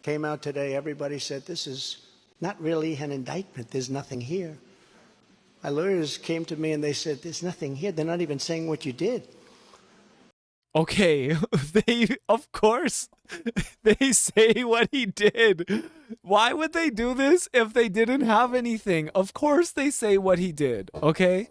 came out today, everybody said, this is not really an indictment. There's nothing here. My lawyers came to me and they said, there's nothing here. They're not even saying what you did. Okay, of course, they say what he did. Why would they do this if they didn't have anything? Of course they say what he did, okay?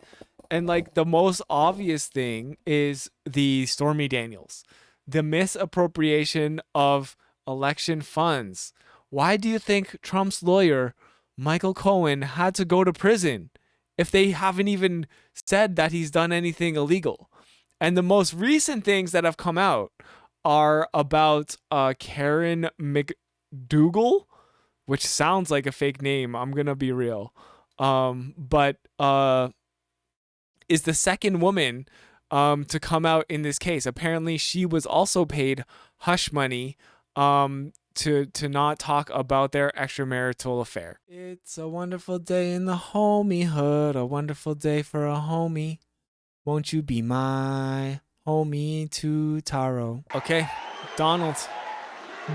And like the most obvious thing is the Stormy Daniels, the misappropriation of election funds. Why do you think Trump's lawyer, Michael Cohen, had to go to prison if they haven't even said that he's done anything illegal? And the most recent things that have come out are about Karen McDougal, which sounds like a fake name. I'm going to be real. But is the second woman to come out in this case. Apparently, she was also paid hush money to not talk about their extramarital affair. It's a wonderful day in the homiehood, a wonderful day for a homie. Won't you be my homie to Taro? Okay, Donald.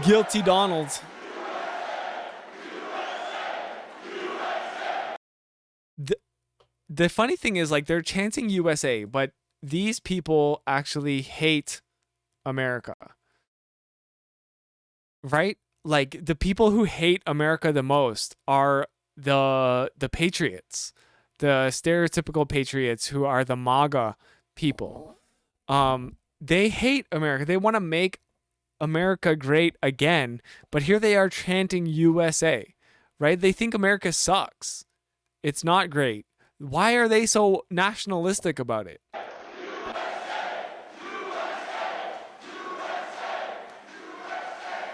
Guilty Donald. The funny thing is, like, they're chanting USA, but these people actually hate America. Right? Like, the people who hate America the most are the patriots. The stereotypical patriots who are the MAGA people. They hate America. They want to make America great again, but here they are chanting USA, right? They think America sucks. It's not great. Why are they so nationalistic about it?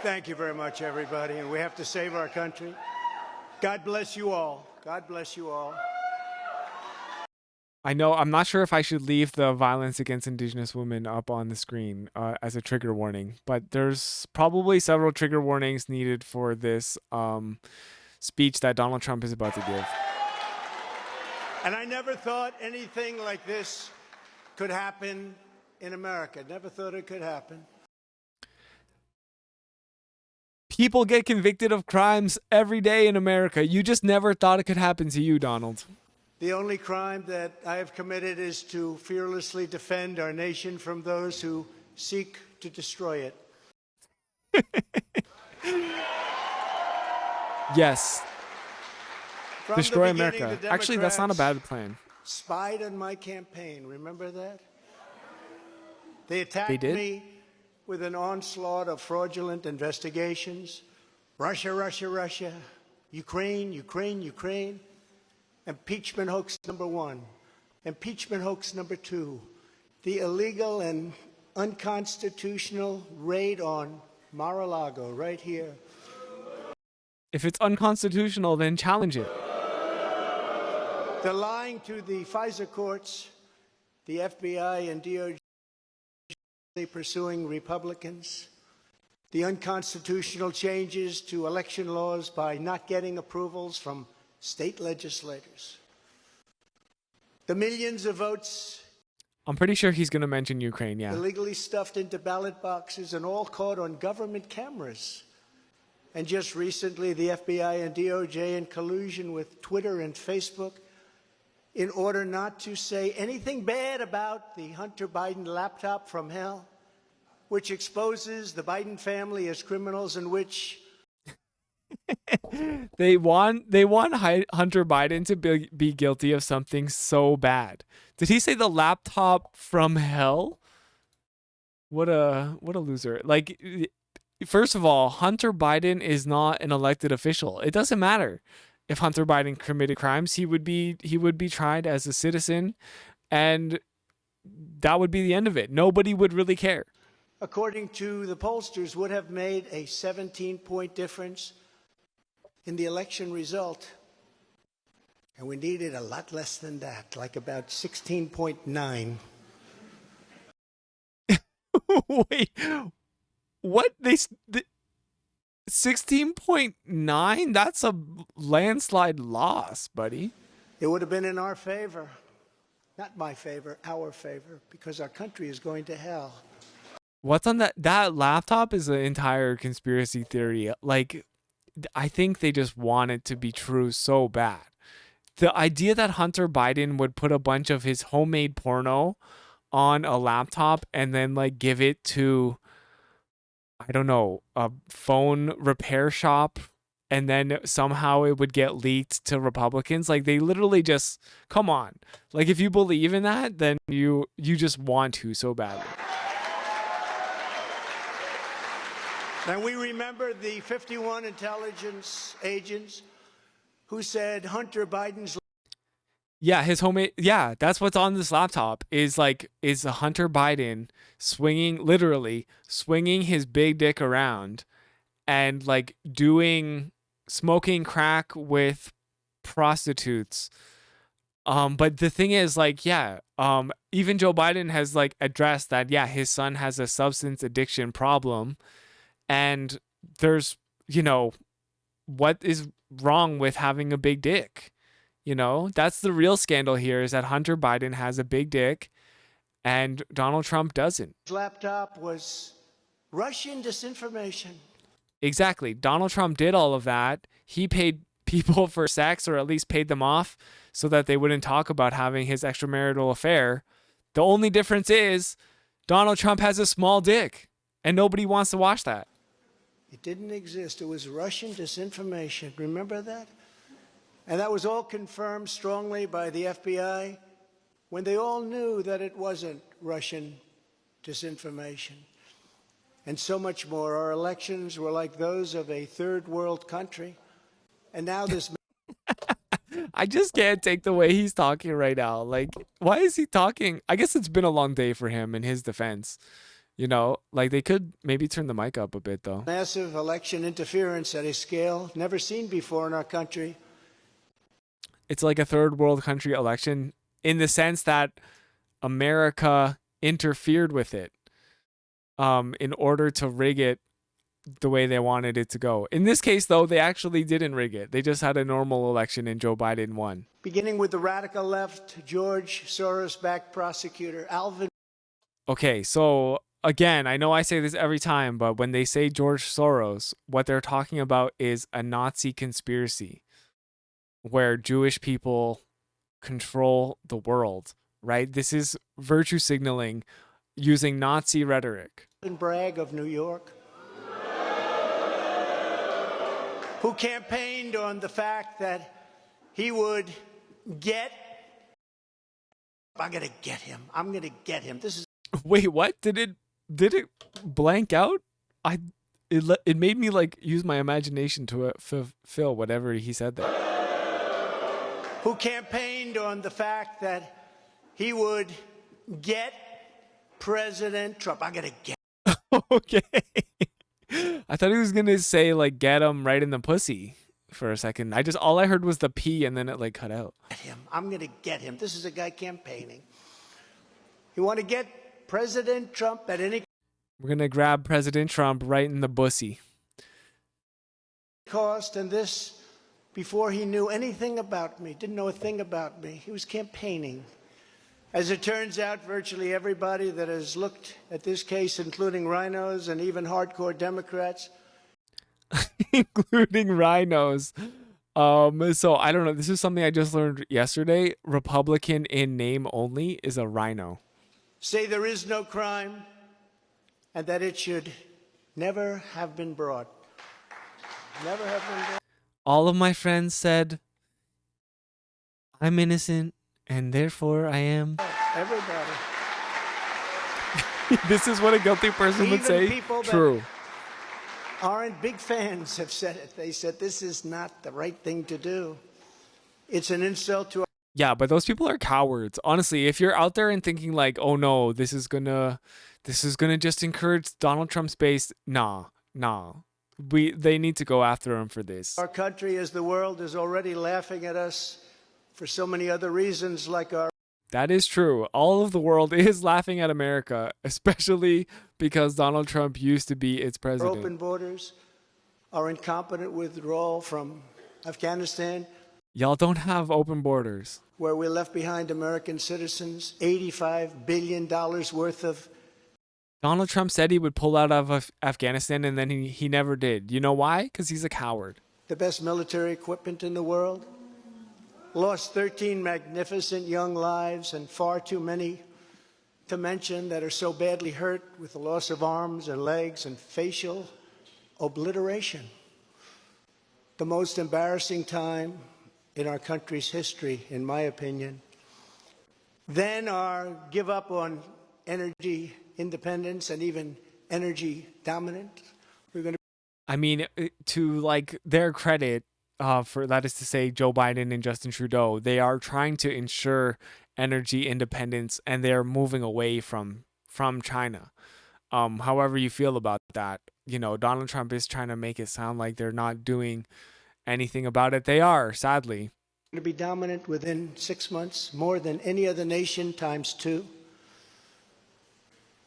Thank you very much, everybody. And we have to save our country. God bless you all. God bless you all. I know, I'm not sure if I should leave the violence against Indigenous women up on the screen as a trigger warning, but there's probably several trigger warnings needed for this speech that Donald Trump is about to give. And I never thought anything like this could happen in America. Never thought it could happen. People get convicted of crimes every day in America. You just never thought it could happen to you, Donald. The only crime that I have committed is to fearlessly defend our nation from those who seek to destroy it. Yes. From destroy the beginning, America. the Actually, that's not a bad plan. Spied on my campaign. Remember that? They attacked me with an onslaught of fraudulent investigations. Russia, Russia, Russia. Ukraine, Ukraine, Ukraine. Impeachment hoax number 1. Impeachment hoax number 2. The illegal and unconstitutional raid on Mar-a-Lago right here. If it's unconstitutional, then challenge it. The lying to the FISA courts, the FBI and DOJ pursuing Republicans, the unconstitutional changes to election laws by not getting approvals from state legislators, the millions of votes I'm pretty sure he's going to mention Ukraine, yeah. illegally stuffed into ballot boxes and all caught on government cameras. And just recently, the FBI and DOJ in collusion with Twitter and Facebook in order not to say anything bad about the Hunter Biden laptop from hell, which exposes the Biden family as criminals and which they want Hunter Biden to be guilty of something so bad. Did he say the laptop from hell? What a loser. Like, first of all, Hunter Biden is not an elected official. It doesn't matter if Hunter Biden committed crimes. He would be tried as a citizen, and that would be the end of it. Nobody would really care. According to the pollsters, would have made a 17-point difference in the election result. And we needed a lot less than that, like about 16.9. Wait, what? 16.9? That's a landslide loss, buddy. It would have been in our favor. Not my favor, our favor, because our country is going to hell. What's on that laptop is an entire conspiracy theory. Like, I think they just want it to be true so bad. The idea that Hunter Biden would put a bunch of his homemade porno on a laptop and then like give it to, I don't know, a phone repair shop, and then somehow it would get leaked to Republicans. Like, they literally just, come on. Like, if you believe in that, then you just want to so badly. And we remember the 51 intelligence agents who said Hunter Biden's. Yeah, his homemade. Yeah, that's what's on this laptop. Is a Hunter Biden literally swinging his big dick around, and like smoking crack with prostitutes. But the thing is, like, yeah, even Joe Biden has like addressed that. Yeah, his son has a substance addiction problem, and there's, what is wrong with having a big dick? That's the real scandal here, is that Hunter Biden has a big dick and Donald Trump doesn't. Laptop was Russian disinformation. Exactly. Donald Trump did all of that. He paid people for sex, or at least paid them off so that they wouldn't talk about having his extramarital affair. The only difference is Donald Trump has a small dick and nobody wants to watch that. It didn't exist. It was Russian disinformation. Remember that? And that was all confirmed strongly by the FBI when they all knew that it wasn't Russian disinformation. And so much more. Our elections were like those of a third world country. And now this. I just can't take the way he's talking right now. Like, why is he talking? I guess it's been a long day for him, in his defense. Like, they could maybe turn the mic up a bit, though. Massive election interference at a scale never seen before in our country. It's like a third world country election in the sense that America interfered with it in order to rig it the way they wanted it to go. In this case, though, they actually didn't rig it. They just had a normal election and Joe Biden won. Beginning with the radical left, George Soros-backed prosecutor Alvin. Okay, so again, I know I say this every time, but when they say George Soros, what they're talking about is a Nazi conspiracy where Jewish people control the world, right? This is virtue signaling using Nazi rhetoric. Bragg of New York, who campaigned on the fact that he would get. I'm going to get him. I'm going to get him. This is. Wait, what? Did it blank out? It made me like use my imagination to fulfill whatever he said there. Who campaigned on the fact that he would get President Trump. I'm going to get. Okay. I thought he was going to say like get him right in the pussy for a second. All I heard was the P, and then it like cut out. Get him. I'm going to get him. This is a guy campaigning. You want to get President Trump at any. We're going to grab President Trump right in the bussy. Cost, and this before he knew anything about me, didn't know a thing about me. He was campaigning. As it turns out, virtually everybody that has looked at this case, including rhinos and even hardcore Democrats. Including rhinos. So I don't know. This is something I just learned yesterday. Republican in name only is a rhino. Say there is no crime and that it should never have been brought. Never have been brought. All of my friends said, I'm innocent, and therefore I am. Everybody. This is what a guilty person Even would say. People True. That aren't big fans have said it. They said this is not the right thing to do. It's an insult to. Yeah, but those people are cowards. Honestly, if you're out there and thinking like, oh no, this is gonna just encourage Donald Trump's base, nah. They need to go after him for this. Our country, as the world is already laughing at us for so many other reasons, like our. That is true. All of the world is laughing at America, especially because Donald Trump used to be its president. Open borders, our incompetent withdrawal from Afghanistan. Y'all don't have open borders. Where we left behind American citizens, $85 billion worth of Donald Trump said he would pull out of Afghanistan, and then he never did. You know why? Because he's a coward. The best military equipment in the world, lost 13 magnificent young lives, and far too many to mention that are so badly hurt with the loss of arms and legs and facial obliteration. The most embarrassing time in our country's history, in my opinion. Then our give up on energy independence and even energy dominance. We're going to. I mean, to like their credit, for that is to say, Joe Biden and Justin Trudeau, they are trying to ensure energy independence, and they're moving away from China. However you feel about that, Donald Trump is trying to make it sound like they're not doing anything about it. They are, sadly. To be dominant within 6 months, more than any other nation times 2.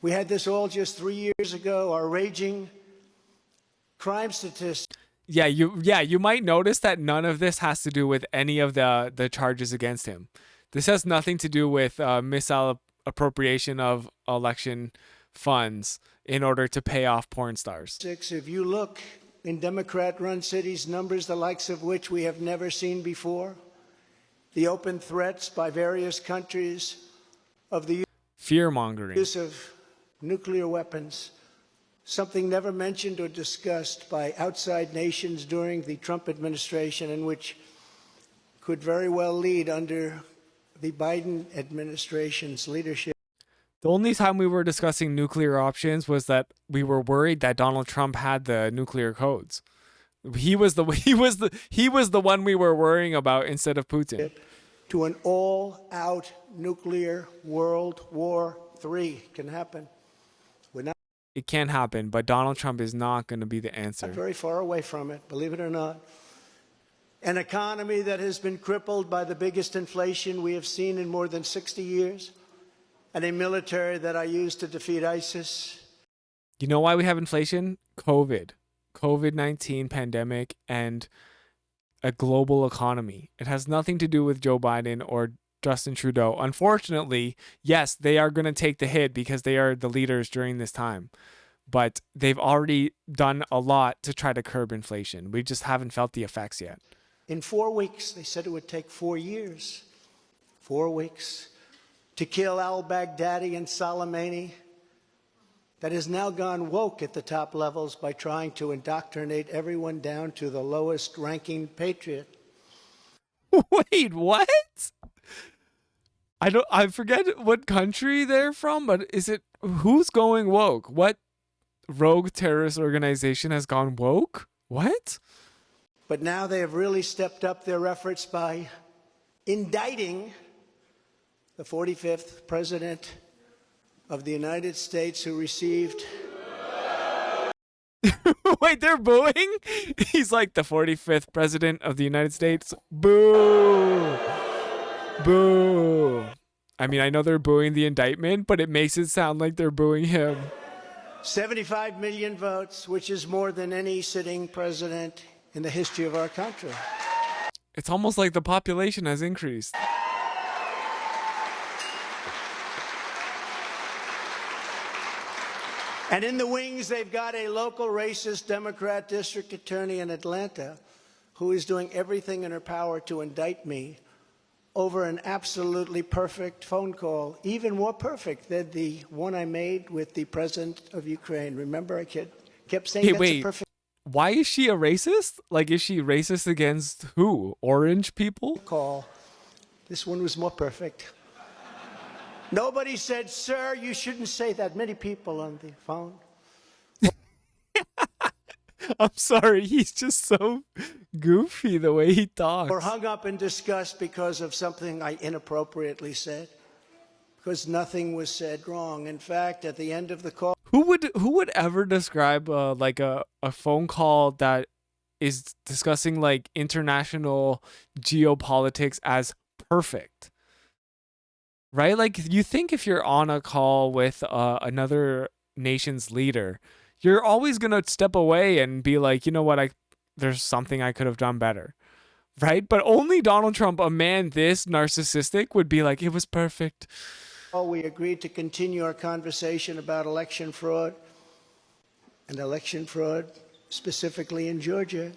We had this all just 3 years ago. Our raging crime statistics. Yeah, you might notice that none of this has to do with any of the charges against him. This has nothing to do with misappropriation of election funds in order to pay off porn stars. If you look in Democrat-run cities, numbers the likes of which we have never seen before, the open threats by various countries of the fear-mongering use of nuclear weapons, something never mentioned or discussed by outside nations during the Trump administration, and which could very well lead under the Biden administration's leadership. The only time we were discussing nuclear options was that we were worried that Donald Trump had the nuclear codes. He was the one we were worrying about instead of Putin. To an all-out nuclear World War III can happen. It can happen, but Donald Trump is not going to be the answer. Not very far away from it, believe it or not. An economy that has been crippled by the biggest inflation we have seen in more than 60 years, and a military that I used to defeat ISIS. You know why we have inflation? COVID-19 pandemic and a global economy. It has nothing to do with Joe Biden or Justin Trudeau. Unfortunately, yes, they are going to take the hit because they are the leaders during this time. But they've already done a lot to try to curb inflation. We just haven't felt the effects yet. In 4 weeks, they said it would take 4 years. 4 weeks to kill al-Baghdadi and Soleimani, that has now gone woke at the top levels by trying to indoctrinate everyone down to the lowest ranking patriot. Wait, what? I forget what country they're from, but who's going woke? What rogue terrorist organization has gone woke? What? But now they have really stepped up their efforts by indicting the 45th president of the United States, who received... Wait, they're booing? He's like the 45th president of the United States. Boo! Boo! I mean, I know they're booing the indictment, but it makes it sound like they're booing him. 75 million votes, which is more than any sitting president in the history of our country. It's almost like the population has increased. And in the wings, they've got a local racist Democrat district attorney in Atlanta who is doing everything in her power to indict me over an absolutely perfect phone call, even more perfect than the one I made with the president of Ukraine. Remember, I kept saying that's a perfect Why is she a racist? Like, is she racist against who? Orange people? call. This one was more perfect. Nobody said, sir, you shouldn't say that. Many people on the phone. I'm sorry, he's just so goofy the way he talks. Or hung up in disgust because of something I inappropriately said. Because nothing was said wrong. In fact, at the end of the call... Who would ever describe like a phone call that is discussing like international geopolitics as perfect? Right? Like, you think if you're on a call with another nation's leader, you're always going to step away and be like, you know what, there's something I could have done better. Right? But only Donald Trump, a man this narcissistic, would be like, it was perfect. We agreed to continue our conversation about election fraud, and election fraud specifically in Georgia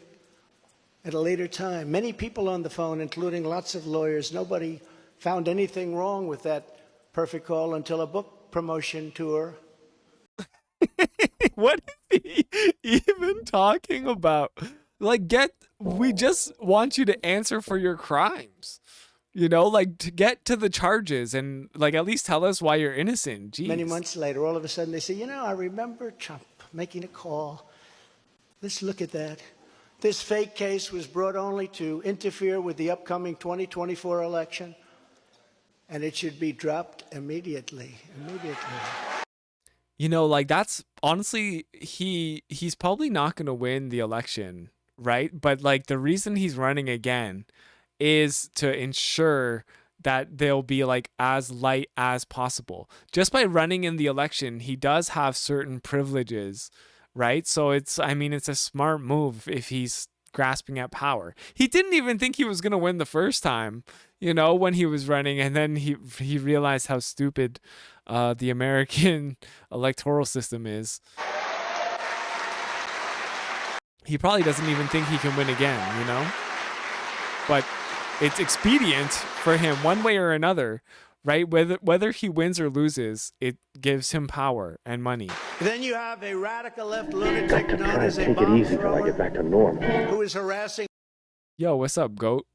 at a later time. Many people on the phone, including lots of lawyers, nobody found anything wrong with that perfect call until a book promotion tour. What is he even talking about? Like, we just want you to answer for your crimes. You know, like, to get to the charges and, like, at least tell us why you're innocent. Jeez. Many months later, all of a sudden they say, you know, I remember Trump making a call. Let's look at that. This fake case was brought only to interfere with the upcoming 2024 election, and it should be dropped immediately. You know, like, that's honestly, he's probably not going to win the election, right? But, like, the reason he's running again is to ensure that they'll be, like, as light as possible. Just by running in the election, he does have certain privileges, right? So it's a smart move if he's grasping at power. He didn't even think he was going to win the first time, you know, when he was running, and then he realized how stupid the American electoral system is. He probably doesn't even think he can win again, you know? But it's expedient for him one way or another, right? Whether he wins or loses, it gives him power and money. Then you have a radical left lunatic known as a bomb thrower who is harassing. Yo, what's up, GOAT?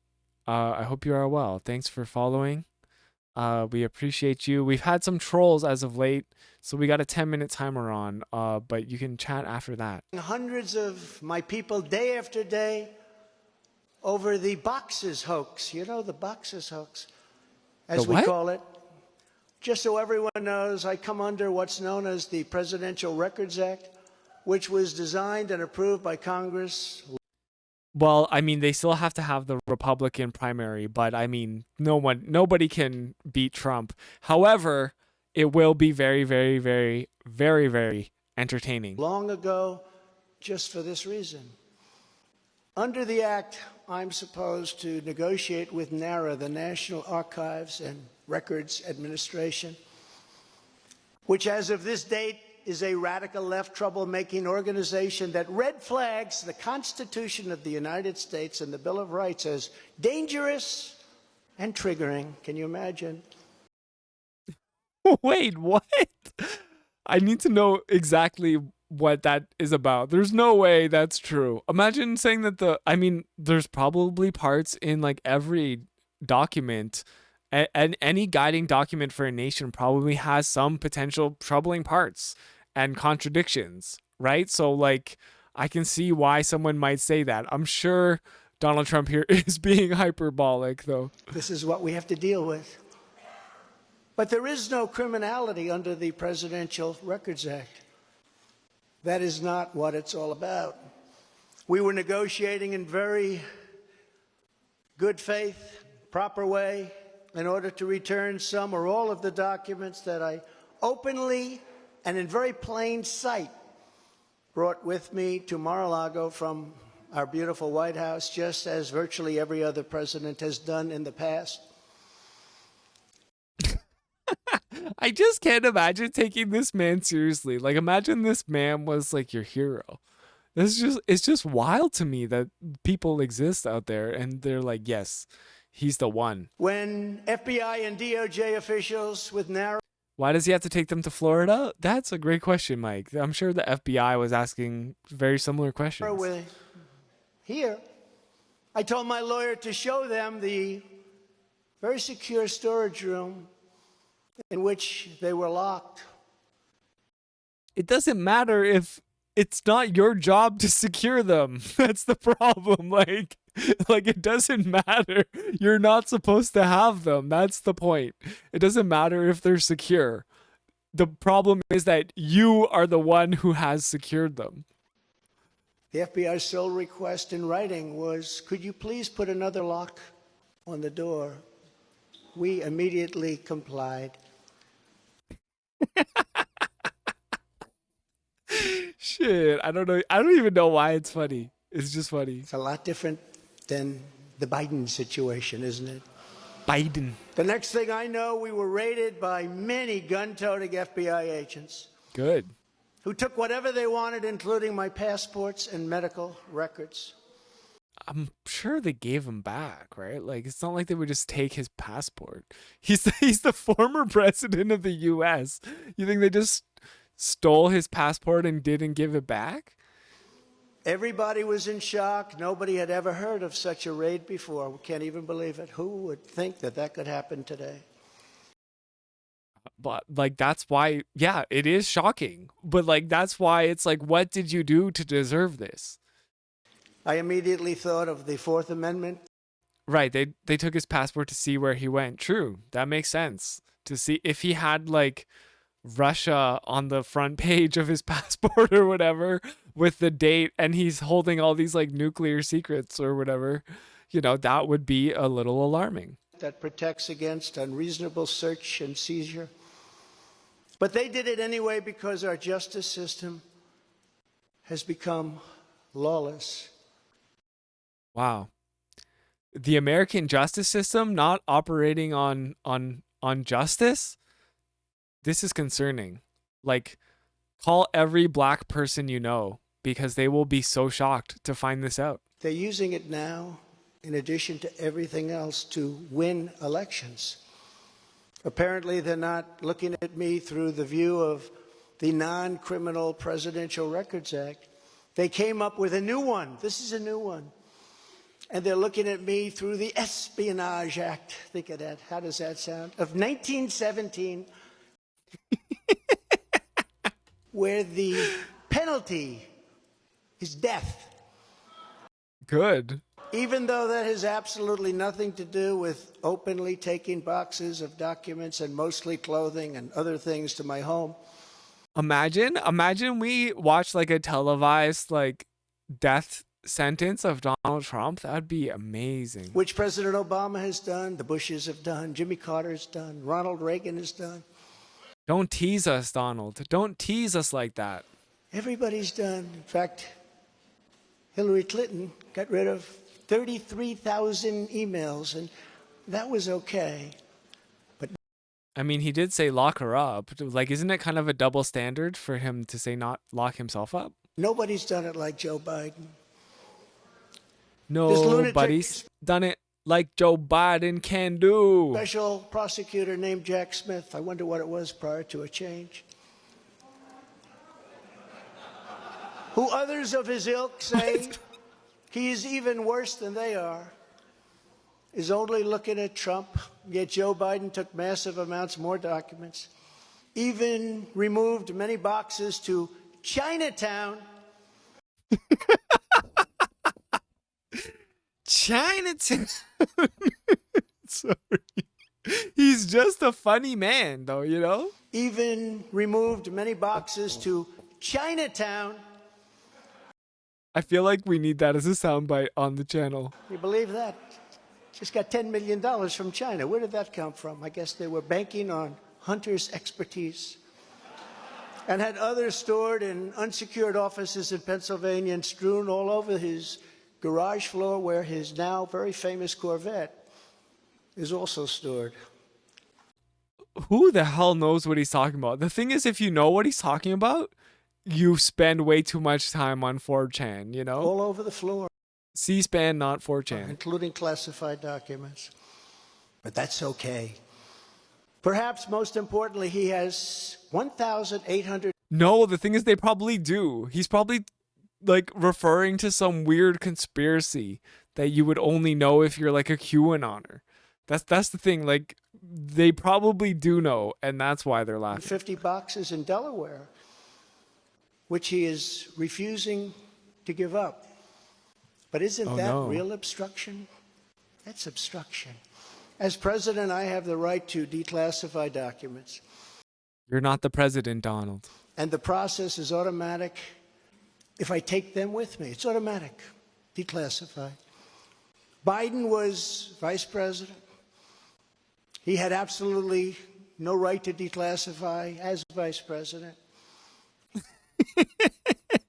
I hope you are well. Thanks for following. We appreciate you. We've had some trolls as of late, so we got a 10-minute timer on, but you can chat after that. Hundreds of my people day after day over the boxes hoax. You know, the boxes hoax, as we call it. Just so everyone knows, I come under what's known as the Presidential Records Act, which was designed and approved by Congress. Well, I mean, they still have to have the Republican primary, but I mean, nobody can beat Trump. However, it will be very, very, very, very, very entertaining. Long ago, just for this reason. Under the act, I'm supposed to negotiate with NARA, the National Archives and Records Administration, which as of this date is a radical left troublemaking organization that red flags the Constitution of the United States and the Bill of Rights as dangerous and triggering. Can you imagine? Wait, what? I need to know exactly what that is about. There's no way that's true. Imagine saying that there's probably parts in like every document, and any guiding document for a nation probably has some potential troubling parts and contradictions, right? So like, I can see why someone might say that. I'm sure Donald Trump here is being hyperbolic, though. This is what we have to deal with. But there is no criminality under the Presidential Records Act. That is not what it's all about. We were negotiating in very good faith, proper way, in order to return some or all of the documents that I openly and in very plain sight brought with me to Mar-a-Lago from our beautiful White House, just as virtually every other president has done in the past. I just can't imagine taking this man seriously. Like, imagine this man was like your hero. It's just wild to me that people exist out there and they're like, yes, he's the one. When FBI and DOJ officials with NARA. Why does he have to take them to Florida? That's a great question, Mike. I'm sure the FBI was asking very similar questions. Here, I told my lawyer to show them the very secure storage room in which they were locked. It doesn't matter if it's not your job to secure them. That's the problem. Like it doesn't matter. You're not supposed to have them. That's the point. It doesn't matter if they're secure. The problem is that you are the one who has secured them. The FBI's sole request in writing was, could you please put another lock on the door? We immediately complied. Shit, I don't know. I don't even know why it's funny. It's just funny. It's a lot different than the Biden situation, isn't it? Biden. The next thing I know, we were raided by many gun-toting FBI agents Good. who took whatever they wanted, including my passports and medical records. I'm sure they gave him back, right? Like, it's not like they would just take his passport. He's the former president of the U.S. You think they just stole his passport and didn't give it back? Everybody was in shock. Nobody had ever heard of such a raid before. We can't even believe it. Who would think that that could happen today? But like, that's why, yeah, it is shocking. But like, that's why it's like, what did you do to deserve this? I immediately thought of the Fourth Amendment. Right. They took his passport to see where he went. True. That makes sense. To see if he had like Russia on the front page of his passport or whatever with the date, and he's holding all these like nuclear secrets or whatever, you know, that would be a little alarming. That protects against unreasonable search and seizure. But they did it anyway because our justice system has become lawless. Wow. The American justice system not operating on justice? This is concerning. Like, call every black person you know, because they will be so shocked to find this out. They're using it now, in addition to everything else, to win elections. Apparently, they're not looking at me through the view of the Non-Criminal Presidential Records Act. They came up with a new one. This is a new one. And they're looking at me through the Espionage Act. Think of that. How does that sound? Of 1917, where the penalty is death. Good. Even though that has absolutely nothing to do with openly taking boxes of documents and mostly clothing and other things to my home. Imagine we watch like a televised like death sentence of Donald Trump. That'd be amazing. Which President Obama has done, the Bushes have done, Jimmy Carter's done, Ronald Reagan has done. Don't tease us, Donald. Don't tease us like that. Everybody's done. In fact, Hillary Clinton got rid of 33,000 emails, and that was okay. But I mean, he did say lock her up. Like, isn't it kind of a double standard for him to say not lock himself up? nobody's done it like Joe Biden. Nobody's done it like Joe Biden can do. Special prosecutor named Jack Smith. I wonder what it was prior to a change. Who others of his ilk say he is even worse than they are, is only looking at Trump, yet Joe Biden took massive amounts more documents, even removed many boxes to Chinatown. Chinatown. Sorry. He's just a funny man, though, you know? Even removed many boxes to Chinatown. I feel like we need that as a soundbite on the channel. You believe that? Just got $10 million from China. Where did that come from? I guess they were banking on Hunter's expertise and had others stored in unsecured offices in Pennsylvania and strewn all over his garage floor where his now very famous Corvette is also stored. Who the hell knows what he's talking about? The thing is, if you know what he's talking about, you spend way too much time on 4chan, you know? All over the floor. C-SPAN, not 4chan. Including classified documents. But that's okay. Perhaps most importantly, he has 1,800. No, the thing is, they probably do. He's probably like referring to some weird conspiracy that you would only know if you're like a QAnoner. That's the thing. Like, they probably do know, and that's why they're laughing. 50 boxes in Delaware, which he is refusing to give up. But isn't that real obstruction? That's obstruction. As president, I have the right to declassify documents. You're not the president, Donald. And the process is automatic. If I take them with me, it's automatic. Declassify. Biden was vice president. He had absolutely no right to declassify as vice president.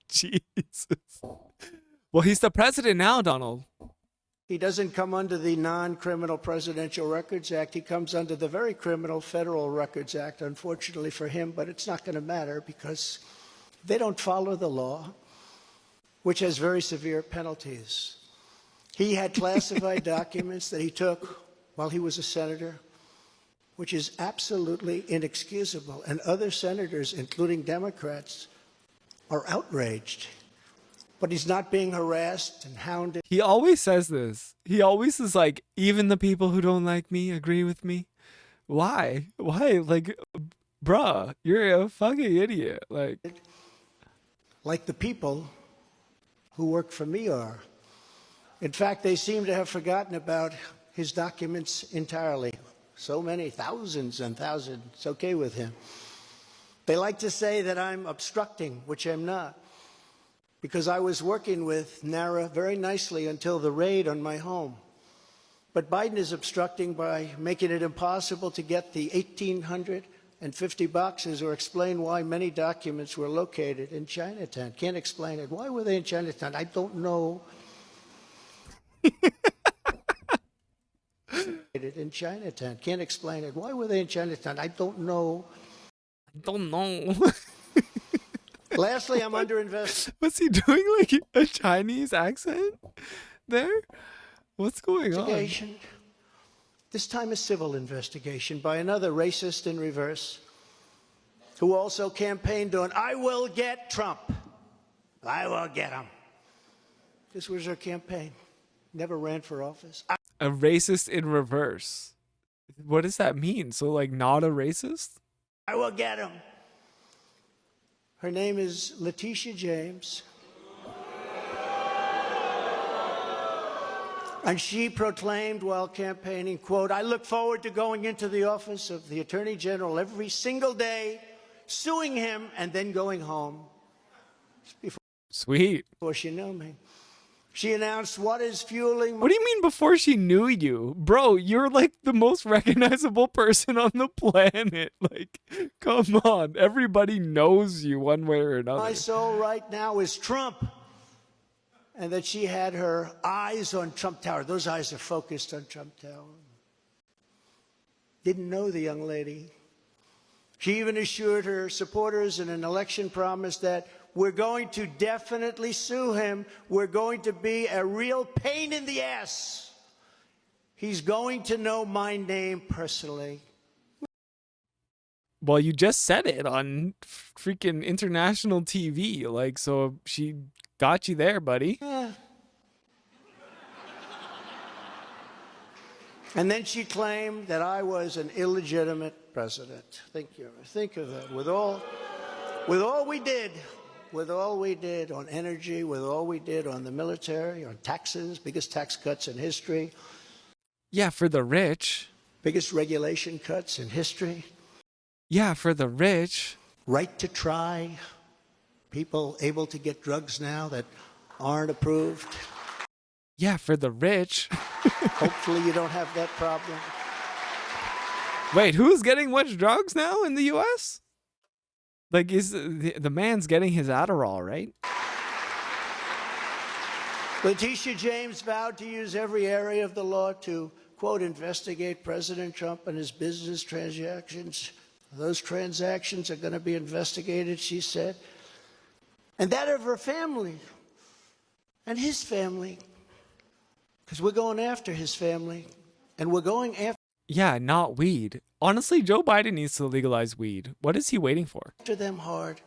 Jesus. Well, he's the president now, Donald. He doesn't come under the non-criminal Presidential Records Act. He comes under the very criminal Federal Records Act, unfortunately for him, but it's not going to matter because they don't follow the law, which has very severe penalties. He had classified documents that he took while he was a senator, which is absolutely inexcusable. And other senators, including Democrats, are outraged. But he's not being harassed and hounded. He always says this. He always is like, even the people who don't like me agree with me. Why? Why? Like, bruh, you're a fucking idiot. Like the people who work for me are. In fact, they seem to have forgotten about his documents entirely. So many, thousands and thousands. It's okay with him. They like to say that I'm obstructing, which I'm not, because I was working with NARA very nicely until the raid on my home. But Biden is obstructing by making it impossible to get the 1,850 boxes or explain why many documents were located in Chinatown. Can't explain it. Why were they in Chinatown? I don't know. In Chinatown. Can't explain it. Why were they in Chinatown? I don't know. I don't know. Lastly, I'm under investigation. What's he doing? Like a Chinese accent there? What's going on? This time a civil investigation by another racist in reverse who also campaigned on, I will get Trump. I will get him. This was her campaign. Never ran for office. A racist in reverse. What does that mean? So like not a racist? I will get him. Her name is Letitia James. And she proclaimed while campaigning, quote, I look forward to going into the office of the Attorney General every single day, suing him, and then going home. Sweet. Before she knew me. She announced what is fueling... What do you mean before she knew you? Bro, you're like the most recognizable person on the planet. Like, come on. Everybody knows you one way or another. My soul right now is Trump. And that she had her eyes on Trump Tower. Those eyes are focused on Trump Tower. Didn't know the young lady. She even assured her supporters in an election promise that we're going to definitely sue him. We're going to be a real pain in the ass. He's going to know my name personally. Well, you just said it on freaking international TV. Like, so she got you there, buddy. Yeah. And then she claimed that I was an illegitimate president. Think of that. With all we did on energy, with all we did on the military, on taxes, biggest tax cuts in history. Yeah, for the rich. Biggest regulation cuts in history. Yeah, for the rich. Right to try. People able to get drugs now that aren't approved. Yeah, for the rich. Hopefully you don't have that problem. Wait, who's getting which drugs now in the U.S.? Like, is the man's getting his Adderall, right? Letitia James vowed to use every area of the law to, quote, investigate President Trump and his business transactions. Those transactions are going to be investigated, she said. And that of her family and his family. Because we're going after his family. And we're going after... Yeah, not weed. Honestly, Joe Biden needs to legalize weed. What is he waiting for? After them hard.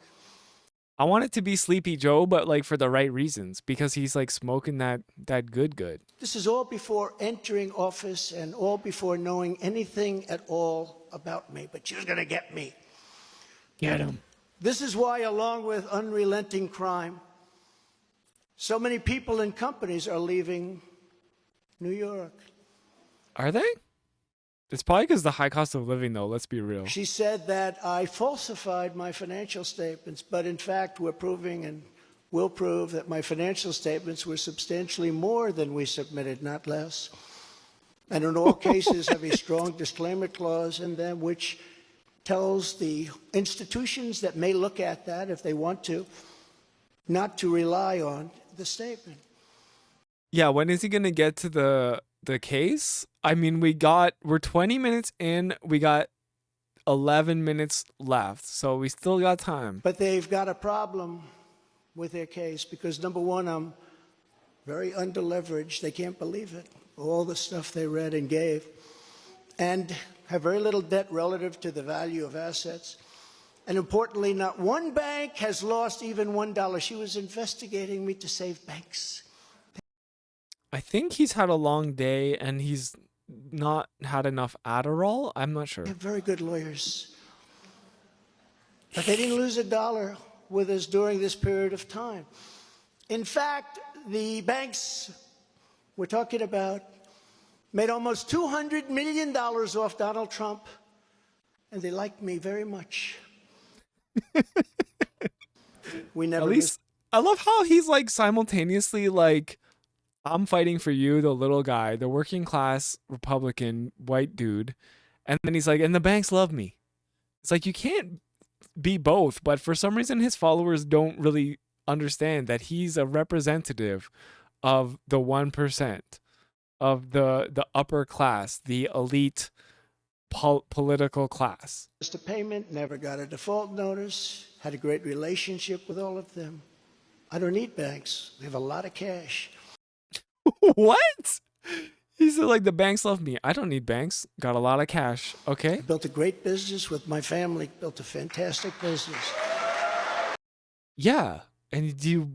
I want it to be Sleepy Joe, but like for the right reasons. Because he's like smoking that good. This is all before entering office and all before knowing anything at all about me. But you're going to get me. Get him. This is why, along with unrelenting crime, so many people and companies are leaving New York. Are they? It's probably because the high cost of living, though. Let's be real. She said that I falsified my financial statements, but in fact, we're proving and will prove that my financial statements were substantially more than we submitted, not less. And in all cases, have a strong disclaimer clause in them, which tells the institutions that may look at that if they want to, not to rely on the statement. Yeah, when is he gonna get to the case? I mean, we're 20 minutes in, we got 11 minutes left, so we still got time. But they've got a problem with their case because, number one, I'm very underleveraged. They can't believe it. All the stuff they read and gave. And have very little debt relative to the value of assets. And importantly, not one bank has lost even $1. She was investigating me to save banks. I think he's had a long day and he's not had enough Adderall. I'm not sure. They have very good lawyers. But they didn't lose $1 with us during this period of time. In fact, the banks we're talking about made almost $200 million off Donald Trump, and they liked me very much. We never. At least I love how he's like simultaneously like, I'm fighting for you, the little guy, the working class Republican white dude, and then he's like, and the banks love me. It's like you can't be both, but for some reason his followers don't really understand that he's a representative of the 1%, of the upper class, the elite political class. Missed a payment, never got a default notice, had a great relationship with all of them. I don't need banks. They have a lot of cash. What? He said, like, the banks love me. I don't need banks. Got a lot of cash. Okay. I built a great business with my family, built a fantastic business. Yeah. And you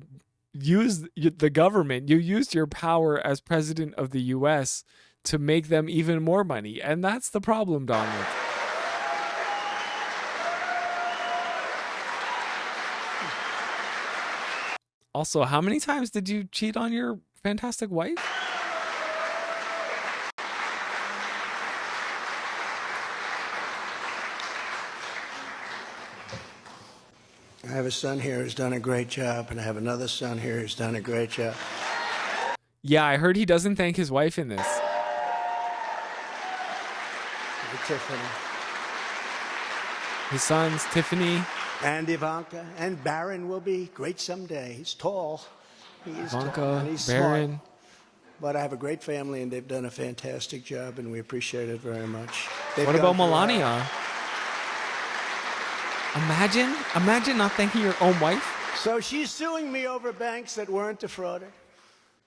used the government, you used your power as president of the US to make them even more money. And that's the problem, Donald. Also, how many times did you cheat on your fantastic wife? I have a son here who's done a great job, and I have another son here who's done a great job. Yeah, I heard he doesn't thank his wife in this. Tiffany. His sons, Tiffany. And Ivanka. And Barron will be great someday. He's tall. He's tall, Ivanka, and he's Barron. smart. But I have a great family, and they've done a fantastic job, and we appreciate it very much. What about Melania? Imagine not thanking your own wife. So she's suing me over banks that weren't defrauded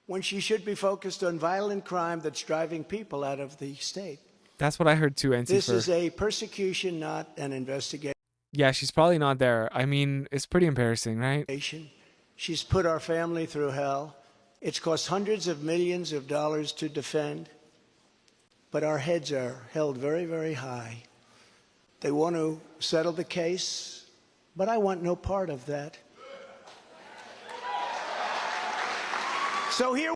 when she should be focused on violent crime that's driving people out of the state. That's what I heard too, NC. This is a persecution, not an investigation. Yeah, she's probably not there. I mean, it's pretty embarrassing, right? She's put our family through hell. It's cost hundreds of millions of dollars to defend, but our heads are held very, very high. They want to settle the case, but I want no part of that. So here.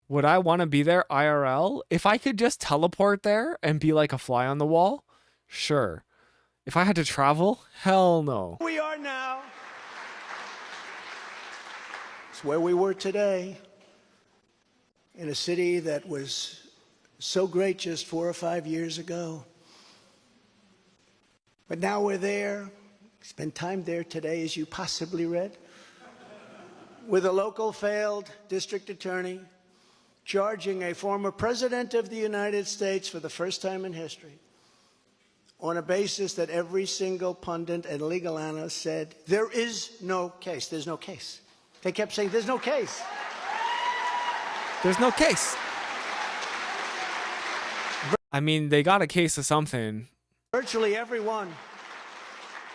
Would I want to be there IRL? If I could just teleport there and be like a fly on the wall, sure. If I had to travel, hell no. We are now. It's where we were today, in a city that was so great just 4 or 5 years ago. But now we're there. Spent time there today, as you possibly read, with a local failed district attorney charging a former president of the United States for the first time in history on a basis that every single pundit and legal analyst said, there is no case. There's no case. They kept saying, there's no case. There's no case. I mean, they got a case of something. Virtually everyone.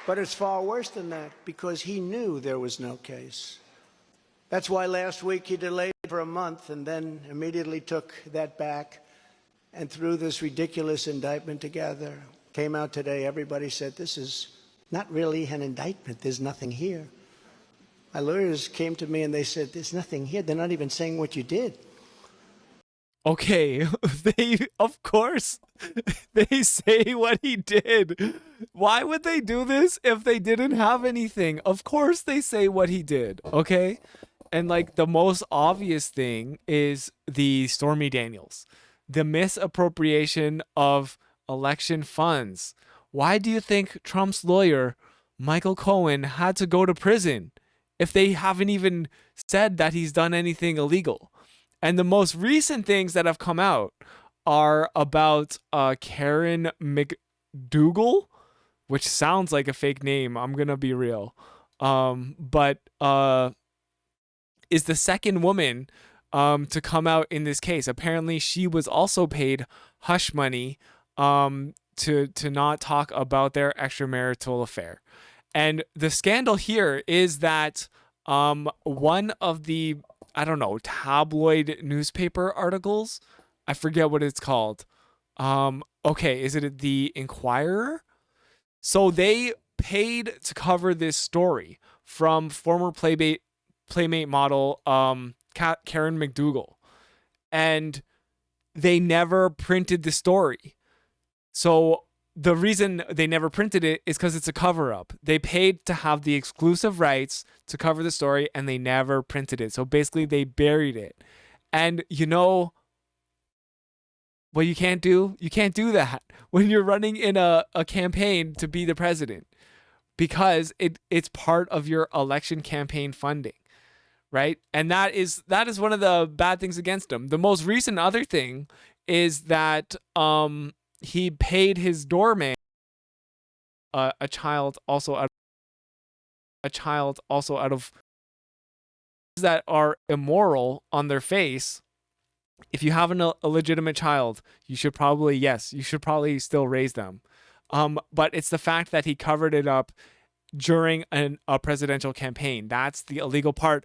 But it's far worse than that, because he knew there was no case. That's why last week he delayed for a month and then immediately took that back and threw this ridiculous indictment together. Came out today, everybody said, this is not really an indictment. There's nothing here. My lawyers came to me and they said, there's nothing here. They're not even saying what you did. Okay, of course, they say what he did. Why would they do this if they didn't have anything? Of course they say what he did, okay? And like the most obvious thing is the Stormy Daniels, the misappropriation of election funds. Why do you think Trump's lawyer, Michael Cohen, had to go to prison if they haven't even said that he's done anything illegal? And the most recent things that have come out are about Karen McDougal, which sounds like a fake name. I'm gonna be real, but is the second woman to come out in this case. Apparently, she was also paid hush money to not talk about their extramarital affair. And the scandal here is that one of the, I don't know, tabloid newspaper articles, I forget what it's called. Okay, is it the Inquirer? So they paid to cover this story from former Playmate model Karen McDougal, and they never printed the story. So the reason they never printed it is because it's a cover-up. They paid to have the exclusive rights to cover the story, and they never printed it. So basically, they buried it. And you know what you can't do? You can't do that when you're running in a campaign to be the president, because it's part of your election campaign funding, right? And that is one of the bad things against him. The most recent other thing is that he paid his doorman a child also out of that are immoral on their face. If you have a legitimate child, you should probably still raise them. But it's the fact that he covered it up during a presidential campaign. That's the illegal part.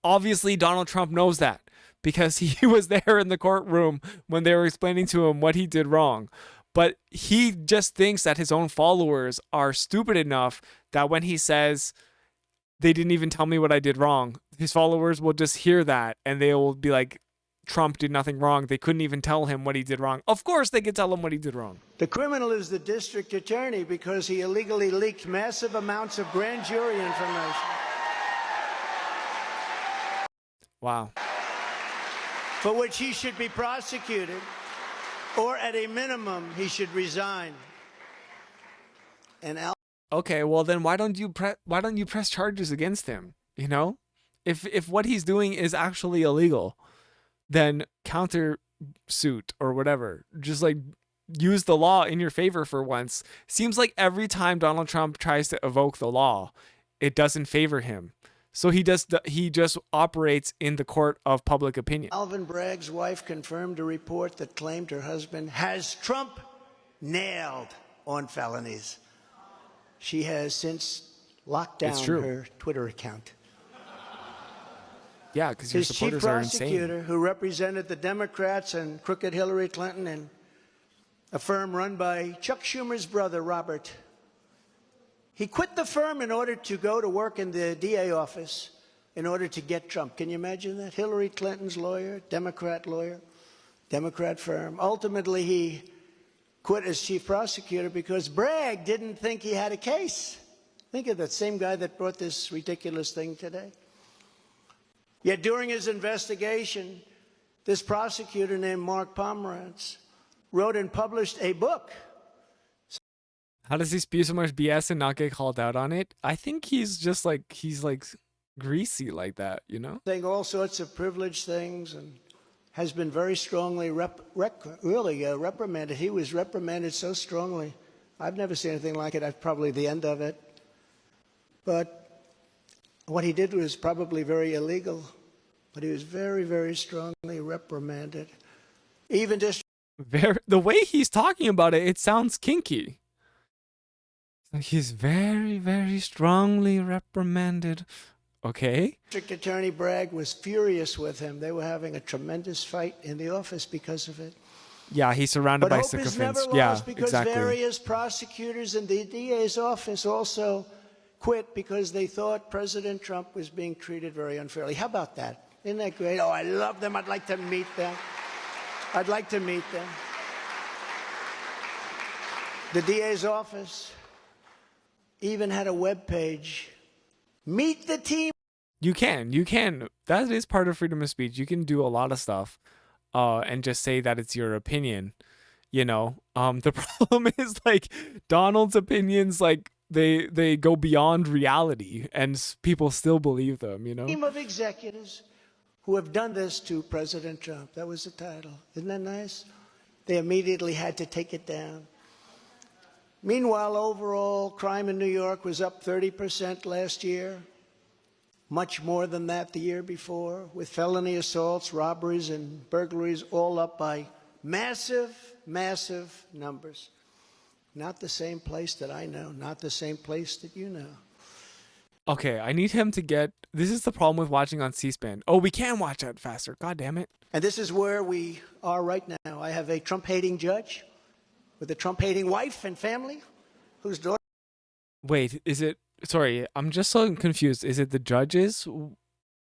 Obviously, Donald Trump knows that because he was there in the courtroom when they were explaining to him what he did wrong. But he just thinks that his own followers are stupid enough that when he says, they didn't even tell me what I did wrong, his followers will just hear that and they will be like, Trump did nothing wrong. They couldn't even tell him what he did wrong. Of course they could tell him what he did wrong. The criminal is the district attorney because he illegally leaked massive amounts of grand jury information. Wow. For which he should be prosecuted, or at a minimum, he should resign. And okay, well then why don't you press charges against him? You know, if what he's doing is actually illegal, then counter suit or whatever. Just like use the law in your favor for once. Seems like every time Donald Trump tries to evoke the law, it doesn't favor him. So he just operates in the court of public opinion. Alvin Bragg's wife confirmed a report that claimed her husband has Trump nailed on felonies. She has since locked down her Twitter account. Yeah, because your supporters are insane. His chief prosecutor, who represented the Democrats and crooked Hillary Clinton in a firm run by Chuck Schumer's brother, Robert, he quit the firm in order to go to work in the DA office in order to get Trump. Can you imagine that? Hillary Clinton's lawyer, Democrat firm. Ultimately, he quit as chief prosecutor because Bragg didn't think he had a case. Think of that same guy that brought this ridiculous thing today. Yet during his investigation, this prosecutor named Mark Pomerantz wrote and published a book. How does he spew so much BS and not get called out on it? I think he's like greasy like that, you know? Saying all sorts of privileged things and has been very strongly reprimanded. He was reprimanded so strongly. I've never seen anything like it. That's probably the end of it. But what he did was probably very illegal, but he was very, very strongly reprimanded. Even just the way he's talking about it, it sounds kinky. Like he's very, very strongly reprimanded. Okay. District Attorney Bragg was furious with him. They were having a tremendous fight in the office because of it. Yeah, he's surrounded by hope sycophants. Is never lost yeah, because exactly. Various prosecutors in the DA's office also quit because they thought President Trump was being treated very unfairly. How about that? Isn't that great? Oh, I love them. I'd like to meet them. I'd like to meet them. The DA's office even had a web page. Meet the team. You can. That is part of freedom of speech. You can do a lot of stuff and just say that it's your opinion. You know, the problem is like Donald's opinions, like they go beyond reality and people still believe them, you know? Team of executives who have done this to President Trump. That was the title. Isn't that nice? They immediately had to take it down. Meanwhile, overall crime in New York was up 30% last year, much more than that the year before, with felony assaults, robberies, and burglaries all up by massive, massive numbers. Not the same place that I know, not the same place that you know. Okay, I need him to get... This is the problem with watching on C-SPAN. Oh, we can watch that faster. God damn it. And this is where we are right now. I have a Trump-hating judge with a Trump-hating wife and family whose daughter... Wait, is it... Sorry, I'm just so confused. Is it the judge's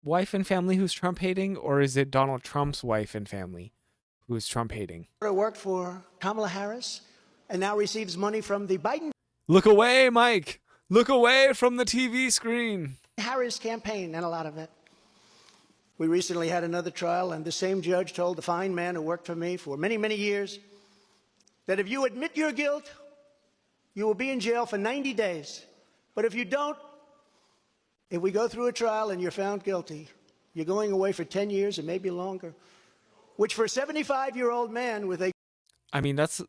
wife and family who's Trump-hating, or is it Donald Trump's wife and family who's Trump-hating? ...worked for Kamala Harris and now receives money from the Biden... Look away, Mike! Look away from the TV screen! Harris campaign, and a lot of it. We recently had another trial, and the same judge told the fine man who worked for me for many, many years that if you admit your guilt, you will be in jail for 90 days. But if you don't, if we go through a trial and you're found guilty, you're going away for 10 years and maybe longer, which for a 75-year-old man with a... I mean, that's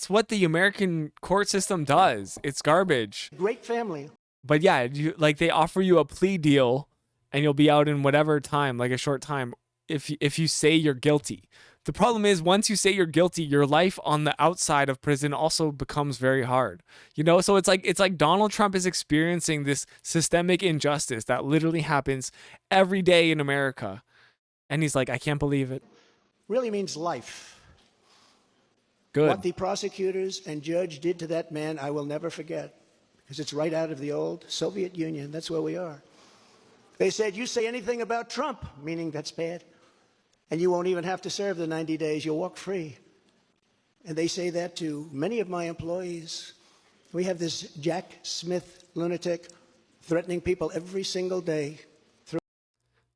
what the American court system does. It's garbage. Great family. But yeah, they offer you a plea deal and you'll be out in whatever time, like a short time, if you say you're guilty. The problem is, once you say you're guilty, your life on the outside of prison also becomes very hard. You know, so it's like Donald Trump is experiencing this systemic injustice that literally happens every day in America. And he's like, I can't believe it. Really means life. Good. What the prosecutors and judge did to that man, I will never forget, because it's right out of the old Soviet Union. That's where we are. They said, you say anything about Trump, meaning that's bad, and you won't even have to serve the 90 days. You'll walk free. And they say that to many of my employees. We have this Jack Smith lunatic threatening people every single day.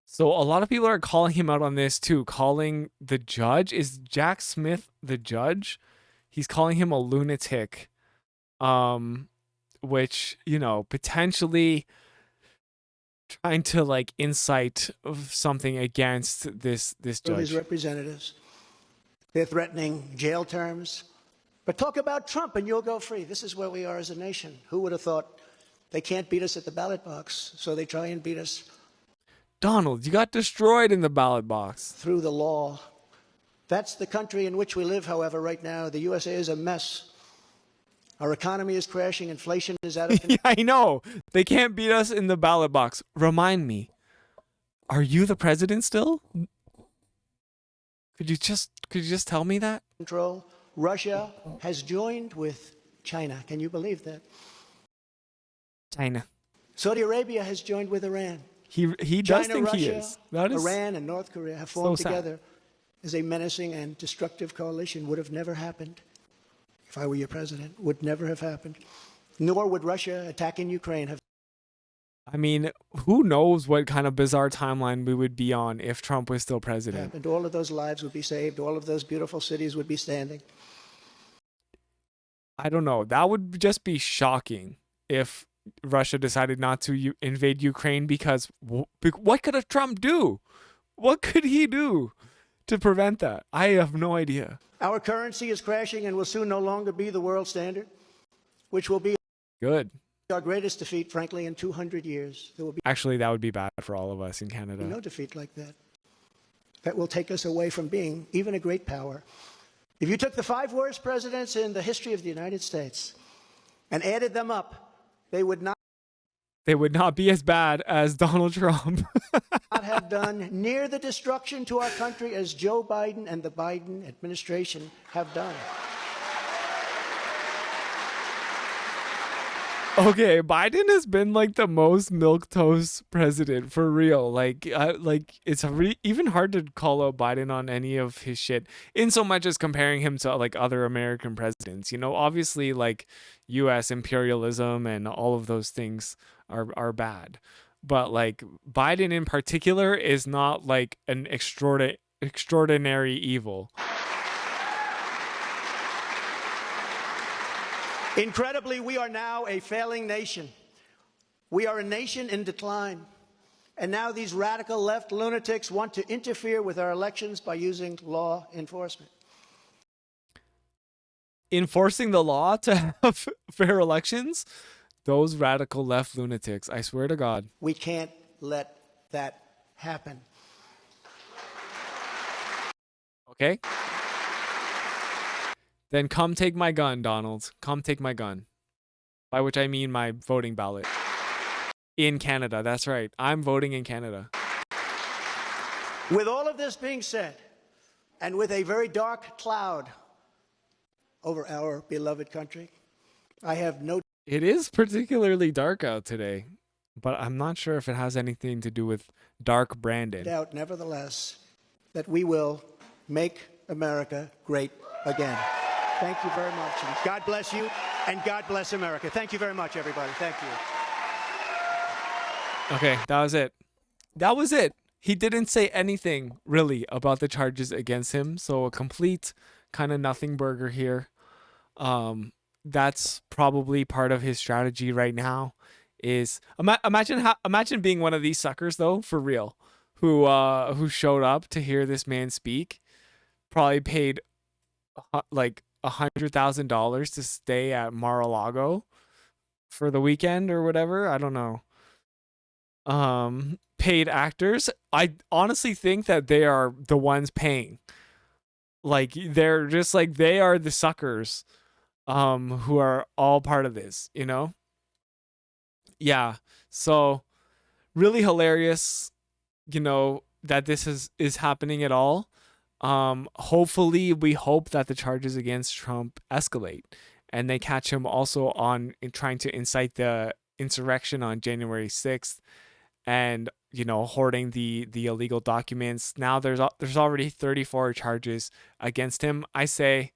So a lot of people are calling him out on this too, calling the judge. Is Jack Smith the judge? He's calling him a lunatic, which, you know, potentially trying to like incite something against this judge. His representatives. They're threatening jail terms. But talk about Trump and you'll go free. This is where we are as a nation. Who would have thought they can't beat us at the ballot box, so they try and beat us. Donald, you got destroyed in the ballot box. Through the law. That's the country in which we live, however, right now. The USA is a mess. Our economy is crashing. Inflation is out of control. Yeah, I know. They can't beat us in the ballot box. Remind me, are you the president still? Could you just tell me that? Control. Russia has joined with China. Can you believe that? China. Saudi Arabia has joined with Iran. He does China, think Russia, he is. That is Iran and North Korea have formed together as a menacing and destructive coalition. Would have never happened if I were your president. Would never have happened. Nor would Russia attacking Ukraine have. I mean, who knows what kind of bizarre timeline we would be on if Trump was still president. Happened. All of those lives would be saved. All of those beautiful cities would be standing. I don't know. That would just be shocking if Russia decided not to invade Ukraine, because what could a Trump do? What could he do to prevent that? I have no idea. Our currency is crashing and will soon no longer be the world standard, which will be good. Our greatest defeat, frankly, in 200 years. There will be actually, that would be bad for all of us in Canada. No defeat like that. That will take us away from being even a great power. If you took the 5 worst presidents in the history of the United States and added them up, they would not be as bad as Donald Trump. not have done near the destruction to our country as Joe Biden and the Biden administration have done. Okay, Biden has been like the most milquetoast president for real. Like it's even hard to call out Biden on any of his shit, in so much as comparing him to like other American presidents. You know, obviously like U.S. imperialism and all of those things are bad, but like Biden in particular is not like an extraordinary evil. Incredibly, we are now a failing nation. We are a nation in decline. And now these radical left lunatics want to interfere with our elections by using law enforcement. Enforcing the law to have fair elections? Those radical left lunatics, I swear to God. We can't let that happen. Okay? Then come take my gun, Donald. Come take my gun. By which I mean my voting ballot. In Canada, that's right. I'm voting in Canada. With all of this being said, and with a very dark cloud over our beloved country, I have no It is particularly dark out today, but I'm not sure if it has anything to do with dark Brandon. doubt, nevertheless, that we will make America great again. Thank you very much. And God bless you, and God bless America. Thank you very much, everybody. Thank you. Okay, that was it. That was it. He didn't say anything really about the charges against him, so a complete kind of nothing burger here. That's probably part of his strategy right now. Is imagine being one of these suckers though, for real, who showed up to hear this man speak, probably paid like $100,000 to stay at Mar-a-Lago for the weekend or whatever. I don't know. Paid actors. I honestly think that they are the ones paying. Like they're just like they are the suckers, who are all part of this. You know. Yeah. So really hilarious. You know that this is happening at all. Hopefully we hope that the charges against Trump escalate and they catch him also on in trying to incite the insurrection on January 6th and, you know, hoarding the illegal documents. Now there's already 34 charges against him. I say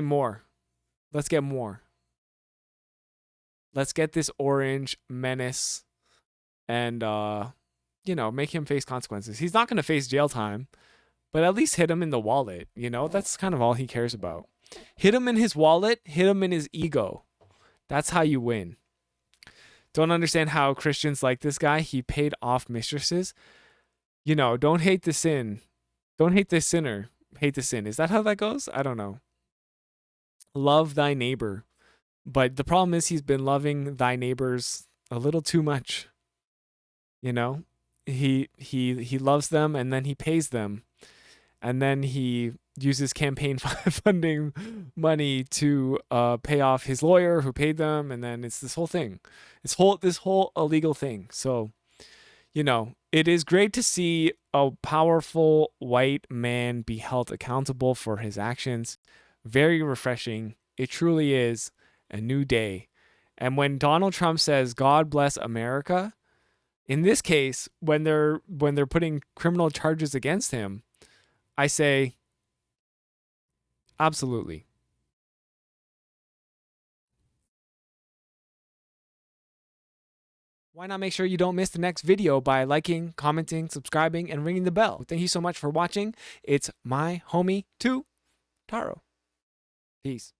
more. Let's get more. Let's get this orange menace and you know, make him face consequences. He's not going to face jail time, but at least hit him in the wallet. You know, that's kind of all he cares about. Hit him in his wallet, hit him in his ego. That's how you win. Don't understand how Christians like this guy. He paid off mistresses. You know, don't hate the sin. Don't hate the sinner. Hate the sin. Is that how that goes? I don't know. Love thy neighbor. But the problem is he's been loving thy neighbors a little too much. You know? He loves them and then he pays them. And then he uses campaign funding money to pay off his lawyer who paid them, and then it's this whole thing. This whole illegal thing. So, you know, it is great to see a powerful white man be held accountable for his actions. Very refreshing. It truly is a new day. And when Donald Trump says, "God bless America," in this case, when they're putting criminal charges against him, I say, absolutely. Why not make sure you don't miss the next video by liking, commenting, subscribing, and ringing the bell? Thank you so much for watching. It's my homie, too, Taro. Peace.